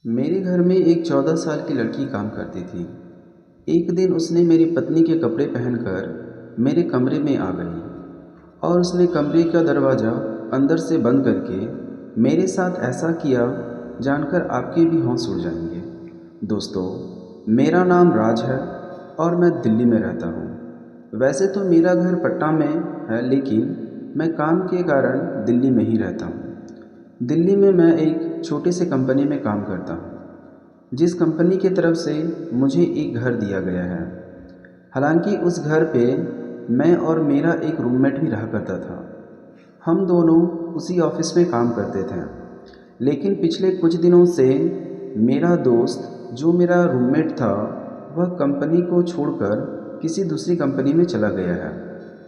मेरे घर में एक 14 साल की लड़की काम करती थी। एक दिन उसने मेरी पत्नी के कपड़े पहनकर मेरे कमरे में आ गई और उसने कमरे का दरवाज़ा अंदर से बंद करके मेरे साथ ऐसा किया जानकर आपके भी होश उड़ जाएंगे। दोस्तों, मेरा नाम राज है और मैं दिल्ली में रहता हूँ। वैसे तो मेरा घर पटना में है, लेकिन मैं काम के कारण दिल्ली में ही रहता हूँ। दिल्ली में मैं एक छोटे से कंपनी में काम करता हूँ, जिस कंपनी की तरफ से मुझे एक घर दिया गया है। हालांकि उस घर पे मैं और मेरा एक रूममेट भी रहा करता था। हम दोनों उसी ऑफिस में काम करते थे। लेकिन पिछले कुछ दिनों से मेरा दोस्त, जो मेरा रूममेट था, वह कंपनी को छोड़कर किसी दूसरी कंपनी में चला गया है।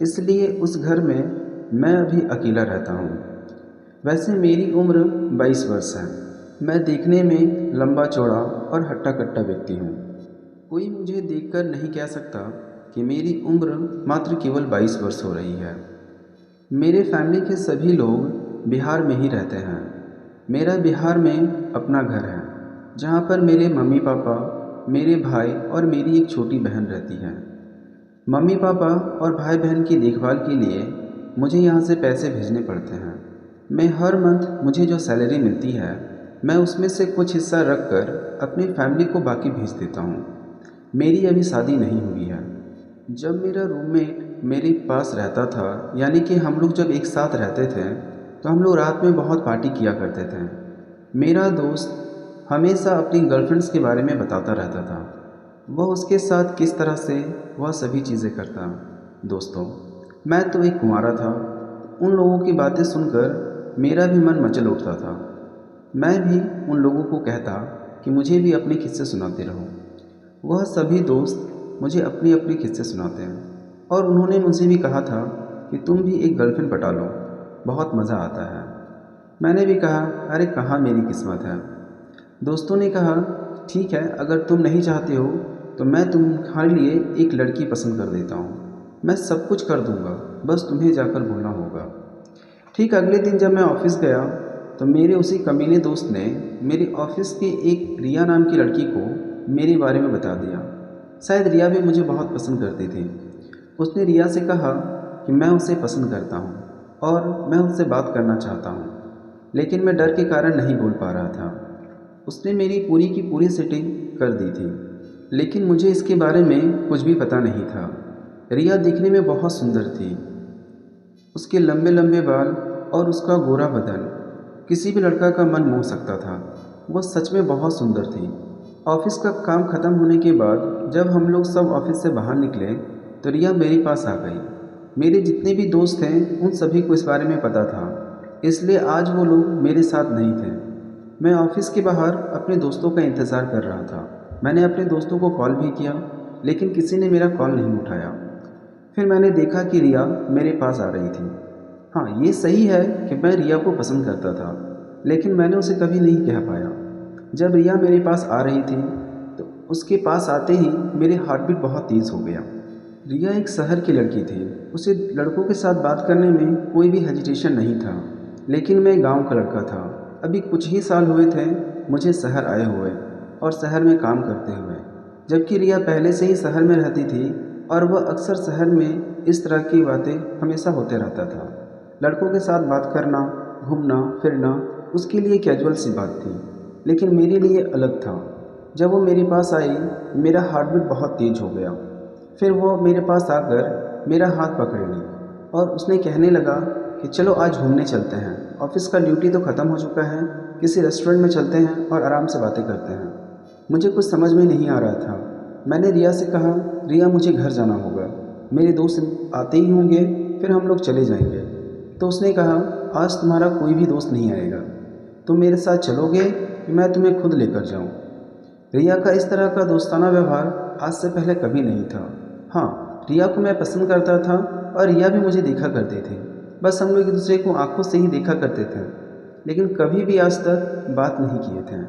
इसलिए उस घर में मैं अभी अकेला रहता हूँ। वैसे मेरी उम्र 22 वर्ष है। मैं देखने में लंबा चौड़ा और हट्टा कट्टा व्यक्ति हूँ। कोई मुझे देखकर नहीं कह सकता कि मेरी उम्र मात्र केवल 22 वर्ष हो रही है। मेरे फैमिली के सभी लोग बिहार में ही रहते हैं। मेरा बिहार में अपना घर है, जहाँ पर मेरे मम्मी पापा, मेरे भाई और मेरी एक छोटी बहन रहती है। मम्मी पापा और भाई बहन की देखभाल के लिए मुझे यहाँ से पैसे भेजने पड़ते हैं। मैं हर मंथ मुझे जो सैलरी मिलती है, मैं उसमें से कुछ हिस्सा रख कर अपनी फैमिली को बाकी भेज देता हूँ। मेरी अभी शादी नहीं हुई है। जब मेरा रूममेट मेरे पास रहता था, यानी कि हम लोग जब एक साथ रहते थे, तो हम लोग रात में बहुत पार्टी किया करते थे। मेरा दोस्त हमेशा अपनी गर्लफ्रेंड्स के बारे में बताता रहता था, वह उसके साथ किस तरह से वह सभी चीज़ें करता। दोस्तों, मैं तो एक कुंवारा था। उन लोगों की बातें सुनकर मेरा भी मन मचल उठता था। मैं भी उन लोगों को कहता कि मुझे भी अपने किस्से सुनाते रहो। वह सभी दोस्त मुझे अपनी अपनी किस्से सुनाते हैं और उन्होंने मुझसे भी कहा था कि तुम भी एक गर्लफ्रेंड पटा लो, बहुत मज़ा आता है। मैंने भी कहा, अरे कहाँ मेरी किस्मत है। दोस्तों ने कहा, ठीक है, अगर तुम नहीं चाहते हो तो मैं तुम्हारे लिए एक लड़की पसंद कर देता हूँ। मैं सब कुछ कर दूँगा, बस तुम्हें जाकर बोलना होगा। ठीक अगले दिन जब मैं ऑफिस गया, तो मेरे उसी कमीने दोस्त ने मेरे ऑफिस की एक रिया नाम की लड़की को मेरे बारे में बता दिया। शायद रिया भी मुझे बहुत पसंद करती थी। उसने रिया से कहा कि मैं उसे पसंद करता हूँ और मैं उससे बात करना चाहता हूँ, लेकिन मैं डर के कारण नहीं बोल पा रहा था। उसने मेरी पूरी की पूरी सेटिंग कर दी थी, लेकिन मुझे इसके बारे में कुछ भी पता नहीं था। रिया दिखने में बहुत सुंदर थी। उसके लंबे लंबे बाल और उसका गोरा बदन किसी भी लड़का का मन मोह सकता था। वह सच में बहुत सुंदर थी। ऑफिस का काम ख़त्म होने के बाद जब हम लोग सब ऑफिस से बाहर निकले, तो रिया मेरे पास आ गई। मेरे जितने भी दोस्त हैं उन सभी को इस बारे में पता था, इसलिए आज वो लोग मेरे साथ नहीं थे। मैं ऑफिस के बाहर अपने दोस्तों का इंतज़ार कर रहा था। मैंने अपने दोस्तों को कॉल भी किया, लेकिन किसी ने मेरा कॉल नहीं उठाया। फिर मैंने देखा कि रिया मेरे पास आ रही थी। हाँ, ये सही है कि मैं रिया को पसंद करता था, लेकिन मैंने उसे कभी नहीं कह पाया। जब रिया मेरे पास आ रही थी, तो उसके पास आते ही मेरे हार्ट बीट बहुत तेज़ हो गया। रिया एक शहर की लड़की थी। उसे लड़कों के साथ बात करने में कोई भी हेजिटेशन नहीं था, लेकिन मैं गांव का लड़का था। अभी कुछ ही साल हुए थे मुझे शहर आए हुए और शहर में काम करते हुए, जबकि रिया पहले से ही शहर में रहती थी और वह अक्सर शहर में इस तरह की बातें हमेशा होते रहता था। लड़कों के साथ बात करना, घूमना फिरना उसके लिए कैजुअल सी बात थी, लेकिन मेरे लिए अलग था। जब वो मेरे पास आई, मेरा हार्ट बीट बहुत तेज़ हो गया। फिर वो मेरे पास आकर मेरा हाथ पकड़ ली और उसने कहने लगा कि चलो आज घूमने चलते हैं, ऑफिस का ड्यूटी तो ख़त्म हो चुका है, किसी रेस्टोरेंट में चलते हैं और आराम से बातें करते हैं। मुझे कुछ समझ में नहीं आ रहा था। मैंने रिया से कहा, रिया मुझे घर जाना होगा, मेरे दोस्त आते ही होंगे, फिर हम लोग चले जाएंगे। तो उसने कहा, आज तुम्हारा कोई भी दोस्त नहीं आएगा, तुम मेरे साथ चलोगे कि मैं तुम्हें खुद लेकर जाऊं। रिया का इस तरह का दोस्ताना व्यवहार आज से पहले कभी नहीं था। हाँ, रिया को मैं पसंद करता था और रिया भी मुझे देखा करती थी। बस हम लोग एक दूसरे को आंखों से ही देखा करते थे, लेकिन कभी भी आज तक बात नहीं किए थे।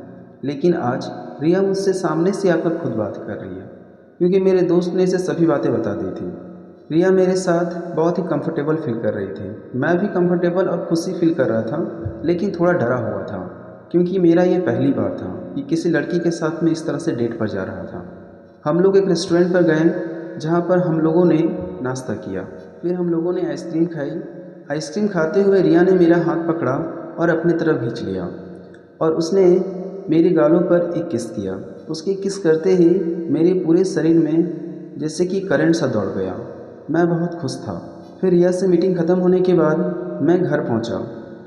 लेकिन आज रिया मुझसे सामने से आकर खुद बात कर रही है, क्योंकि मेरे दोस्त ने इसे सभी बातें बता दी थी। रिया मेरे साथ बहुत ही कंफर्टेबल फील कर रही थी। मैं भी कंफर्टेबल और खुशी फील कर रहा था, लेकिन थोड़ा डरा हुआ था। क्योंकि मेरा ये पहली बार था कि किसी लड़की के साथ मैं इस तरह से डेट पर जा रहा था। हम लोग एक रेस्टोरेंट पर गए जहाँ पर हम लोगों ने नाश्ता किया। फिर हम लोगों ने आइसक्रीम खाई। आइसक्रीम खाते हुए रिया ने मेरा हाथ पकड़ा और अपनी तरफ खींच लिया और उसने मेरे गालों पर एक किस किया। उसके किस करते ही मेरे पूरे शरीर में जैसे कि करंट सा दौड़ गया। मैं बहुत खुश था। फिर रिया से मीटिंग ख़त्म होने के बाद मैं घर पहुंचा।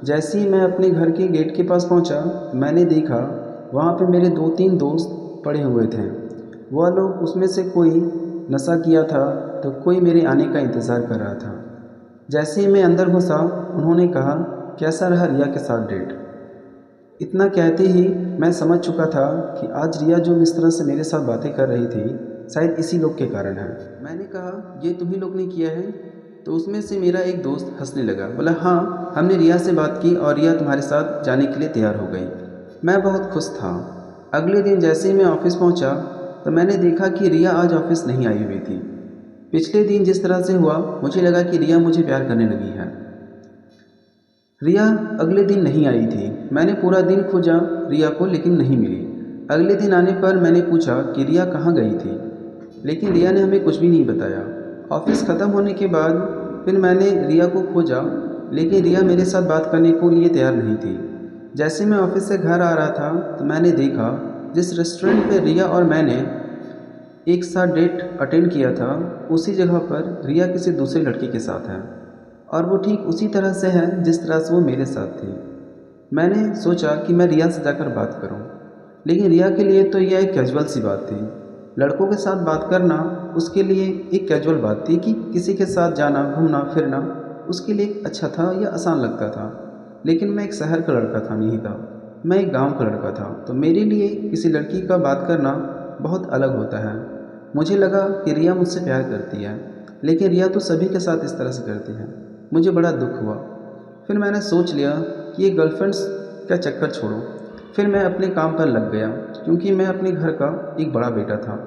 जैसे ही मैं अपने घर के गेट के पास पहुंचा, मैंने देखा वहाँ पे मेरे 2-3 दोस्त पड़े हुए थे। वह लोग उसमें से कोई नशा किया था तो कोई मेरे आने का इंतज़ार कर रहा था। जैसे ही मैं अंदर घुसा, उन्होंने कहा, कैसा रहा रिया के साथ डेट? इतना कहते ही मैं समझ चुका था कि आज रिया जो इस तरह से मेरे साथ बातें कर रही थी, शायद इसी लोग के कारण है। मैंने कहा, ये तुम ही लोग ने किया है? तो उसमें से मेरा एक दोस्त हंसने लगा, बोला, हाँ, हमने रिया से बात की और रिया तुम्हारे साथ जाने के लिए तैयार हो गई। मैं बहुत खुश था। अगले दिन जैसे ही मैं ऑफिस पहुंचा तो मैंने देखा कि रिया आज ऑफिस नहीं आई हुई थी। पिछले दिन जिस तरह से हुआ, मुझे लगा कि रिया मुझे प्यार करने लगी है। रिया अगले दिन नहीं आई थी। मैंने पूरा दिन खोजा रिया को, लेकिन नहीं मिली। अगले दिन आने पर मैंने पूछा कि रिया कहाँ गई थी, लेकिन रिया ने हमें कुछ भी नहीं बताया। ऑफिस ख़त्म होने के बाद फिर मैंने रिया को खोजा, लेकिन रिया मेरे साथ बात करने को लिए तैयार नहीं थी। जैसे मैं ऑफिस से घर आ रहा था तो मैंने देखा जिस रेस्टोरेंट पे रिया और मैंने एक साथ डेट अटेंड किया था, उसी जगह पर रिया किसी दूसरे लड़के के साथ है और वो ठीक उसी तरह से है जिस तरह से वो मेरे साथ थी। मैंने सोचा कि मैं रिया से जाकर बात करूं, लेकिन रिया के लिए तो यह एक कैजुअल सी बात थी। लड़कों के साथ बात करना उसके लिए एक कैजुअल बात थी कि किसी के साथ जाना, घूमना फिरना उसके लिए अच्छा था या आसान लगता था। लेकिन मैं एक शहर का लड़का था नहीं था, मैं एक गांव का लड़का था, तो मेरे लिए किसी लड़की का बात करना बहुत अलग होता है। मुझे लगा कि रिया मुझसे प्यार करती है, लेकिन रिया तो सभी के साथ इस तरह से करती है। मुझे बड़ा दुख हुआ। फिर मैंने सोच लिया कि ये गर्लफ्रेंड्स का चक्कर छोड़ो। फिर मैं अपने काम पर लग गया, क्योंकि मैं अपने घर का एक बड़ा बेटा था।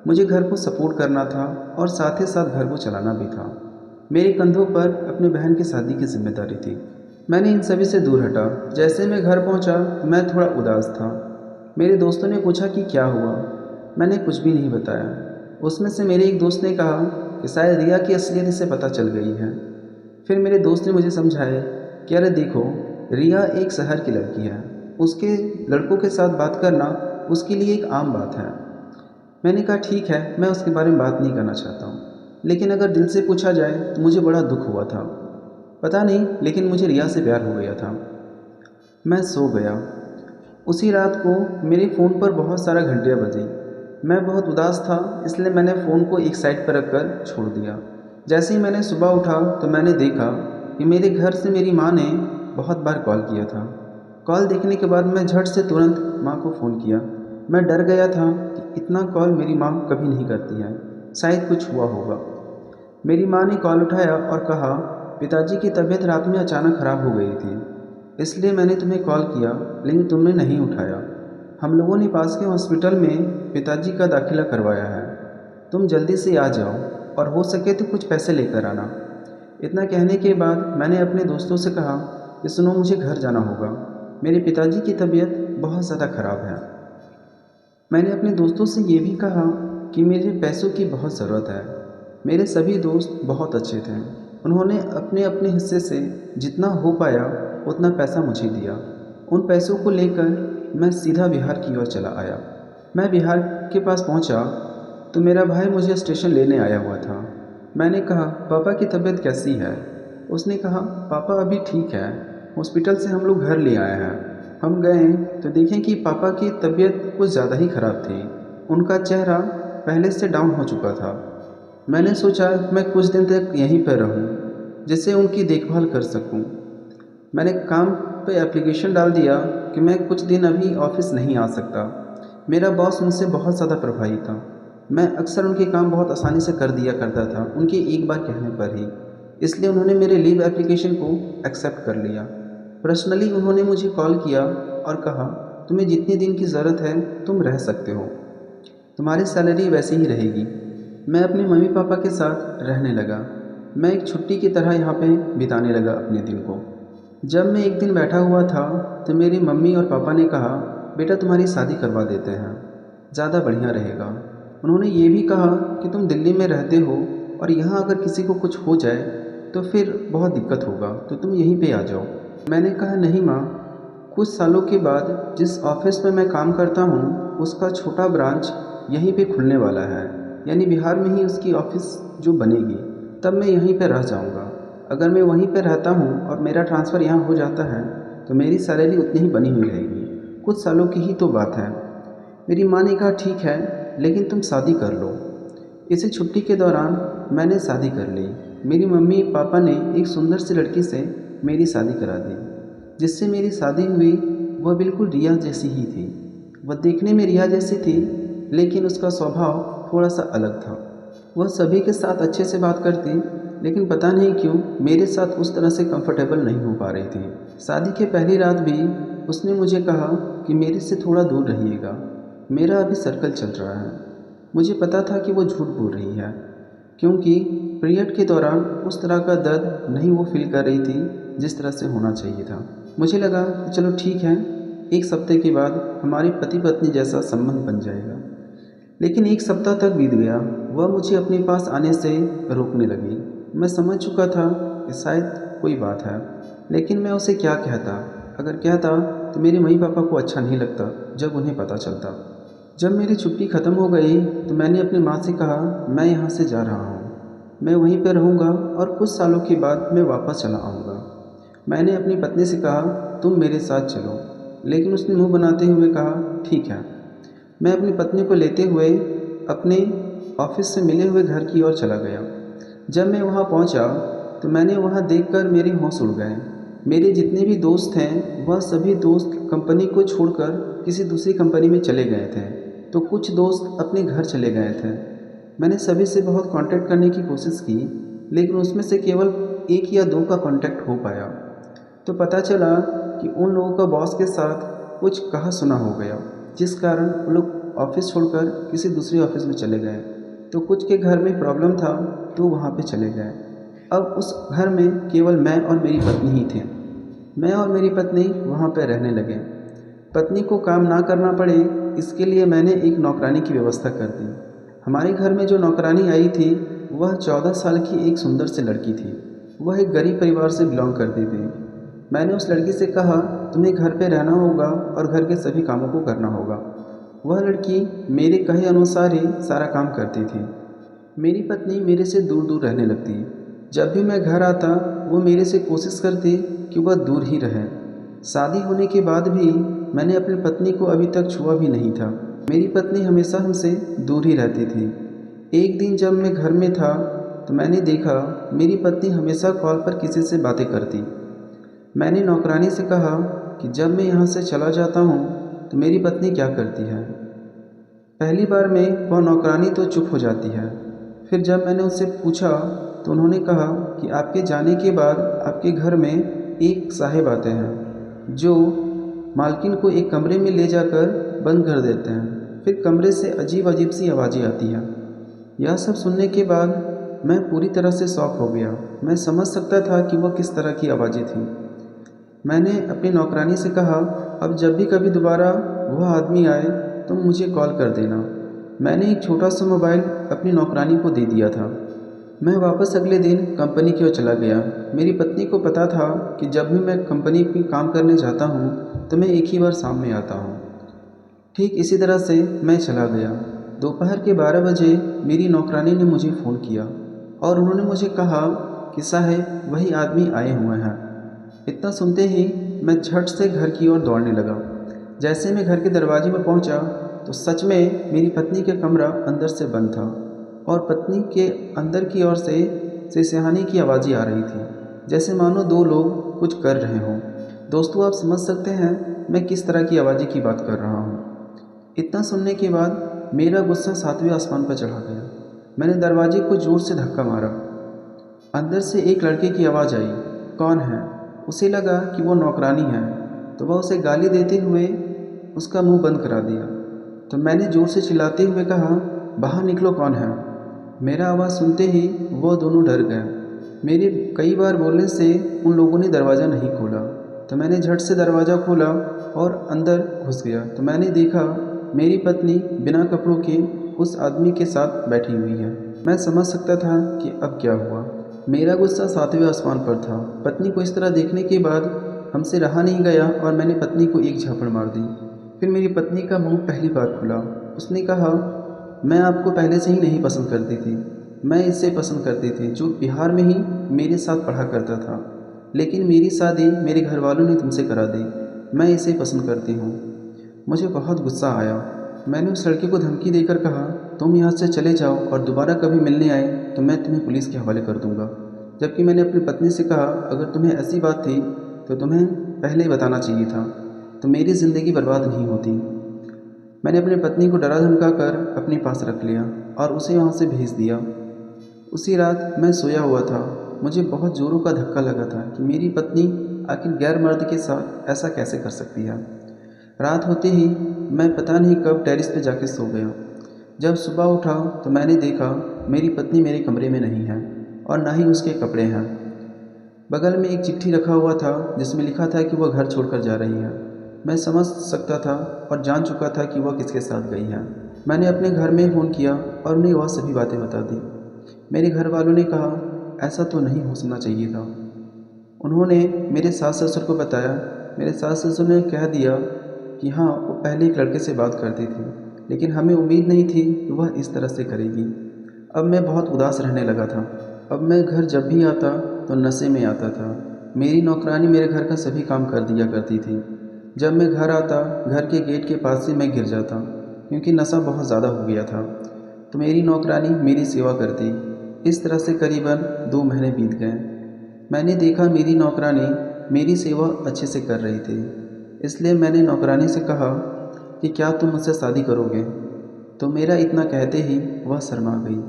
मुझे घर को सपोर्ट करना था और साथ ही साथ घर को चलाना भी था। मेरे कंधों पर अपनी बहन की शादी की जिम्मेदारी थी। मैंने इन सभी से दूर हटा। जैसे मैं घर पहुंचा, मैं थोड़ा उदास था। मेरे दोस्तों ने पूछा कि क्या हुआ। मैंने कुछ भी नहीं बताया। उसमें से मेरे एक दोस्त ने कहा कि शायद रिया की असलियत इसे पता चल गई है। फिर मेरे दोस्त ने मुझे समझाया कि अरे देखो, रिया एक शहर की लड़की है, उसके लड़कों के साथ बात करना उसके लिए एक आम बात है। मैंने कहा ठीक है, मैं उसके बारे में बात नहीं करना चाहता हूँ, लेकिन अगर दिल से पूछा जाए तो मुझे बड़ा दुख हुआ था। पता नहीं, लेकिन मुझे रिया से प्यार हो गया था। मैं सो गया। उसी रात को मेरे फ़ोन पर बहुत सारा घंटियाँ बजी। मैं बहुत उदास था, इसलिए मैंने फ़ोन को एक साइड पर रखकर छोड़ दिया। जैसे ही मैंने सुबह उठा तो मैंने देखा कि मेरे घर से मेरी माँ ने बहुत बार कॉल किया था। कॉल देखने के बाद मैं झट से तुरंत माँ को फ़ोन किया। मैं डर गया था कि इतना कॉल मेरी माँ कभी नहीं करती है, शायद कुछ हुआ होगा। मेरी माँ ने कॉल उठाया और कहा, पिताजी की तबीयत रात में अचानक ख़राब हो गई थी, इसलिए मैंने तुम्हें कॉल किया, लेकिन तुमने नहीं उठाया। हम लोगों ने पास के हॉस्पिटल में पिताजी का दाखिला करवाया है। तुम जल्दी से आ जाओ और हो सके तो कुछ पैसे लेकर आना। इतना कहने के बाद मैंने अपने दोस्तों से कहा कि सुनो, मुझे घर जाना होगा, मेरे पिताजी की तबीयत बहुत ज़्यादा ख़राब है। मैंने अपने दोस्तों से ये भी कहा कि मुझे पैसों की बहुत ज़रूरत है। मेरे सभी दोस्त बहुत अच्छे थे। उन्होंने अपने अपने हिस्से से जितना हो पाया उतना पैसा मुझे दिया। उन पैसों को लेकर मैं सीधा बिहार की ओर चला आया। मैं बिहार के पास पहुंचा तो मेरा भाई मुझे स्टेशन लेने आया हुआ था। मैंने कहा, पापा की तबीयत कैसी है? उसने कहा, पापा अभी ठीक है, हॉस्पिटल से हम लोग घर ले आए हैं। हम गए तो देखें कि पापा की तबीयत कुछ ज़्यादा ही ख़राब थी। उनका चेहरा पहले से डाउन हो चुका था। मैंने सोचा मैं कुछ दिन तक यहीं पर रहूं, जिससे उनकी देखभाल कर सकूं। मैंने काम पे एप्लीकेशन डाल दिया कि मैं कुछ दिन अभी ऑफिस नहीं आ सकता। मेरा बॉस उनसे बहुत ज़्यादा प्रभावित था। मैं अक्सर उनके काम बहुत आसानी से कर दिया करता था, उनके एक बार कहने पर ही। इसलिए उन्होंने मेरे लीव एप्लीकेशन को एक्सेप्ट कर लिया। पर्सनली उन्होंने मुझे कॉल किया और कहा, तुम्हें जितने दिन की ज़रूरत है तुम रह सकते हो, तुम्हारी सैलरी वैसे ही रहेगी। मैं अपने मम्मी पापा के साथ रहने लगा। मैं एक छुट्टी की तरह यहाँ पे बिताने लगा अपने दिन को। जब मैं एक दिन बैठा हुआ था तो मेरी मम्मी और पापा ने कहा, बेटा तुम्हारी शादी करवा देते हैं, ज़्यादा बढ़िया रहेगा। उन्होंने ये भी कहा कि तुम दिल्ली में रहते हो और यहाँ अगर किसी को कुछ हो जाए तो फिर बहुत दिक्कत होगा, तो तुम यहीं पे आ जाओ। मैंने कहा, नहीं माँ, कुछ सालों के बाद जिस ऑफिस में मैं काम करता हूँ उसका छोटा ब्रांच यहीं पे खुलने वाला है, यानी बिहार में ही उसकी ऑफिस जो बनेगी, तब मैं यहीं पे रह जाऊँगा। अगर मैं वहीं पे रहता हूँ और मेरा ट्रांसफ़र यहाँ हो जाता है तो मेरी सैलरी उतनी ही बनी हुई रहेगी, कुछ सालों की ही तो बात है। मेरी माँ ने कहा, ठीक है, लेकिन तुम शादी कर लो। इसी छुट्टी के दौरान मैंने शादी कर ली। मेरी मम्मी पापा ने एक सुंदर सी लड़की से मेरी शादी करा दी। जिससे मेरी शादी हुई वह बिल्कुल रिया जैसी ही थी। वह देखने में रिया जैसी थी, लेकिन उसका स्वभाव थोड़ा सा अलग था। वह सभी के साथ अच्छे से बात करती, लेकिन पता नहीं क्यों मेरे साथ उस तरह से कंफर्टेबल नहीं हो पा रही थी। शादी के पहली रात भी उसने मुझे कहा कि मेरे से थोड़ा दूर रहिएगा, मेरा अभी सर्कल चल रहा है। मुझे पता था कि वो झूठ बोल रही है, क्योंकि पीरियड के दौरान उस तरह का दर्द नहीं वो फील कर रही थी जिस तरह से होना चाहिए था। मुझे लगा कि चलो ठीक है, एक सप्ते के बाद हमारी पति पत्नी जैसा संबंध बन जाएगा। लेकिन एक सप्ताह तक बीत गया, वह मुझे अपने पास आने से रोकने लगी। मैं समझ चुका था कि शायद कोई बात है, लेकिन मैं उसे क्या कहता। अगर कहता तो मेरे मम्मी पापा को अच्छा नहीं लगता जब उन्हें पता चलता। जब मेरी छुट्टी ख़त्म हो गई तो मैंने अपनी माँ से कहा, मैं यहाँ से जा रहा हूँ, मैं वहीं पर रहूँगा और कुछ सालों के बाद मैं वापस चला आऊँगा। मैंने अपनी पत्नी से कहा, तुम मेरे साथ चलो, लेकिन उसने मुंह बनाते हुए कहा, ठीक है। मैं अपनी पत्नी को लेते हुए अपने ऑफिस से मिले हुए घर की ओर चला गया। जब मैं वहाँ पहुँचा तो मैंने वहाँ देखकर मेरे होश उड़ गए। मेरे जितने भी दोस्त हैं वह सभी दोस्त कंपनी को छोड़कर किसी दूसरी कंपनी में चले गए थे, तो कुछ दोस्त अपने घर चले गए थे। मैंने सभी से बहुत कांटेक्ट करने की कोशिश की, लेकिन उसमें से केवल 1 या 2 का कांटेक्ट हो पाया। तो पता चला कि उन लोगों का बॉस के साथ कुछ कहा सुना हो गया, जिस कारण वो लोग ऑफिस छोड़कर किसी दूसरे ऑफिस में चले गए। तो कुछ के घर में प्रॉब्लम था तो वहाँ पे चले गए। अब उस घर में केवल मैं और मेरी पत्नी ही थे। मैं और मेरी पत्नी वहाँ पे रहने लगे। पत्नी को काम ना करना पड़े इसके लिए मैंने एक नौकरानी की व्यवस्था कर दी। हमारे घर में जो नौकरानी आई थी वह 14 साल की एक सुंदर सी लड़की थी। वह एक गरीब परिवार से बिलोंग करती थी। मैंने उस लड़की से कहा, तुम्हें घर पे रहना होगा और घर के सभी कामों को करना होगा। वह लड़की मेरे कहे अनुसार ही सारा काम करती थी। मेरी पत्नी मेरे से दूर दूर रहने लगती। जब भी मैं घर आता वो मेरे से कोशिश करती कि वह दूर ही रहे। शादी होने के बाद भी मैंने अपनी पत्नी को अभी तक छुआ भी नहीं था। मेरी पत्नी हमेशा हमसे दूर ही रहती थी। एक दिन जब मैं घर में था तो मैंने देखा मेरी पत्नी हमेशा कॉल पर किसी से बातें करती। मैंने नौकरानी से कहा कि जब मैं यहाँ से चला जाता हूँ तो मेरी पत्नी क्या करती है। पहली बार में वह नौकरानी तो चुप हो जाती है। फिर जब मैंने उससे पूछा तो उन्होंने कहा कि आपके जाने के बाद आपके घर में एक साहिब आते हैं जो मालकिन को एक कमरे में ले जाकर बंद कर देते हैं। फिर कमरे से अजीब अजीब सी आवाज़ें आती हैं। यह सब सुनने के बाद मैं पूरी तरह से शॉक हो गया। मैं समझ सकता था कि वह किस तरह की आवाज़ें थीं। मैंने अपनी नौकरानी से कहा, अब जब भी कभी दोबारा वह आदमी आए तो मुझे कॉल कर देना। मैंने एक छोटा सा मोबाइल अपनी नौकरानी को दे दिया था। मैं वापस अगले दिन कंपनी की ओर चला गया। मेरी पत्नी को पता था कि जब भी मैं कंपनी में काम करने जाता हूँ तो मैं एक ही बार शाम में आता हूँ। ठीक इसी तरह से मैं चला गया। दोपहर के 12 बजे मेरी नौकरानी ने मुझे फ़ोन किया और उन्होंने मुझे कहा कि साहब वही आदमी आए हुए हैं। इतना सुनते ही मैं झट से घर की ओर दौड़ने लगा। जैसे मैं घर के दरवाजे पर पहुंचा तो सच में मेरी पत्नी का कमरा अंदर से बंद था और पत्नी के अंदर की ओर से सिसहाने की आवाज़ें आ रही थी, जैसे मानो 2 लोग कुछ कर रहे हों। दोस्तों, आप समझ सकते हैं मैं किस तरह की आवाज़ें की बात कर रहा हूँ। इतना सुनने के बाद मेरा गुस्सा 7वें आसमान पर चढ़ा गया। मैंने दरवाजे को ज़ोर से धक्का मारा। अंदर से एक लड़के की आवाज़ आई, कौन है? उसे लगा कि वो नौकरानी है तो वह उसे गाली देते हुए उसका मुंह बंद करा दिया। तो मैंने ज़ोर से चिल्लाते हुए कहा, बाहर निकलो, कौन है? मेरा आवाज़ सुनते ही वो दोनों डर गए। मेरे कई बार बोलने से उन लोगों ने दरवाज़ा नहीं खोला। तो मैंने झट से दरवाज़ा खोला और अंदर घुस गया तो मैंने देखा मेरी पत्नी बिना कपड़ों के उस आदमी के साथ बैठी हुई है। मैं समझ सकता था कि अब क्या हुआ। मेरा गुस्सा 7वें आसमान पर था। पत्नी को इस तरह देखने के बाद हमसे रहा नहीं गया और मैंने पत्नी को एक झापड़ मार दी। फिर मेरी पत्नी का मुंह पहली बार खुला। उसने कहा, मैं आपको पहले से ही नहीं पसंद करती थी। मैं इससे पसंद करती थी जो बिहार में ही मेरे साथ पढ़ा करता था, लेकिन मेरी शादी मेरे घर वालों ने तुमसे करा दी। मैं इसे पसंद करती हूँ। मुझे बहुत गुस्सा आया। मैंने उस लड़के को धमकी देकर कहा, तुम यहाँ से चले जाओ और दोबारा कभी मिलने आए तो मैं तुम्हें पुलिस के हवाले कर दूँगा। जबकि मैंने अपनी पत्नी से कहा, अगर तुम्हें ऐसी बात थी तो तुम्हें पहले ही बताना चाहिए था, तो मेरी ज़िंदगी बर्बाद नहीं होती। मैंने अपनी पत्नी को डरा धमका कर अपने पास रख लिया और उसे वहाँ से भेज दिया। उसी रात मैं सोया हुआ था। मुझे बहुत ज़ोरों का धक्का लगा था कि मेरी पत्नी आखिर गैर मर्द के साथ ऐसा कैसे कर सकती है। रात होते ही मैं पता नहीं कब टेरेस पे जाके सो गया। जब सुबह उठा तो मैंने देखा मेरी पत्नी मेरे कमरे में नहीं है और ना ही उसके कपड़े हैं। बगल में एक चिट्ठी रखा हुआ था जिसमें लिखा था कि वह घर छोड़कर जा रही है। मैं समझ सकता था और जान चुका था कि वह किसके साथ गई है। मैंने अपने घर में फ़ोन किया और उन्हें वह सभी बातें बता दी। मेरे घर वालों ने कहा, ऐसा तो नहीं हो सकना चाहिए था। उन्होंने मेरे सास ससुर को बताया। मेरे सास ससुर ने कह दिया कि हाँ, वो पहले एक लड़के से बात करती थी, लेकिन हमें उम्मीद नहीं थी कि वह इस तरह से करेगी। अब मैं बहुत उदास रहने लगा था। अब मैं घर जब भी आता तो नशे में आता था। मेरी नौकरानी मेरे घर का सभी काम कर दिया करती थी। जब मैं घर आता, घर के गेट के पास से मैं गिर जाता क्योंकि नशा बहुत ज़्यादा हो गया था। तो मेरी नौकरानी मेरी सेवा करती। इस तरह से करीबन 2 महीने बीत गए। मैंने देखा मेरी नौकरानी मेरी सेवा अच्छे से कर रही थी, इसलिए मैंने नौकरानी से कहा कि क्या तुम मुझसे शादी करोगे। तो मेरा इतना कहते ही वह शर्मा गई।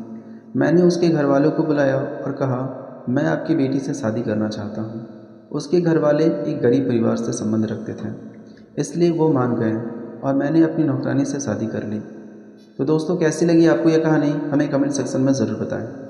मैंने उसके घर वालों को बुलाया और कहा, मैं आपकी बेटी से शादी करना चाहता हूँ। उसके घर वाले एक गरीब परिवार से संबंध रखते थे, इसलिए वो मान गए और मैंने अपनी नौकरानी से शादी कर ली। तो दोस्तों, कैसी लगी आपको यह कहानी हमें कमेंट सेक्शन में ज़रूर बताएं।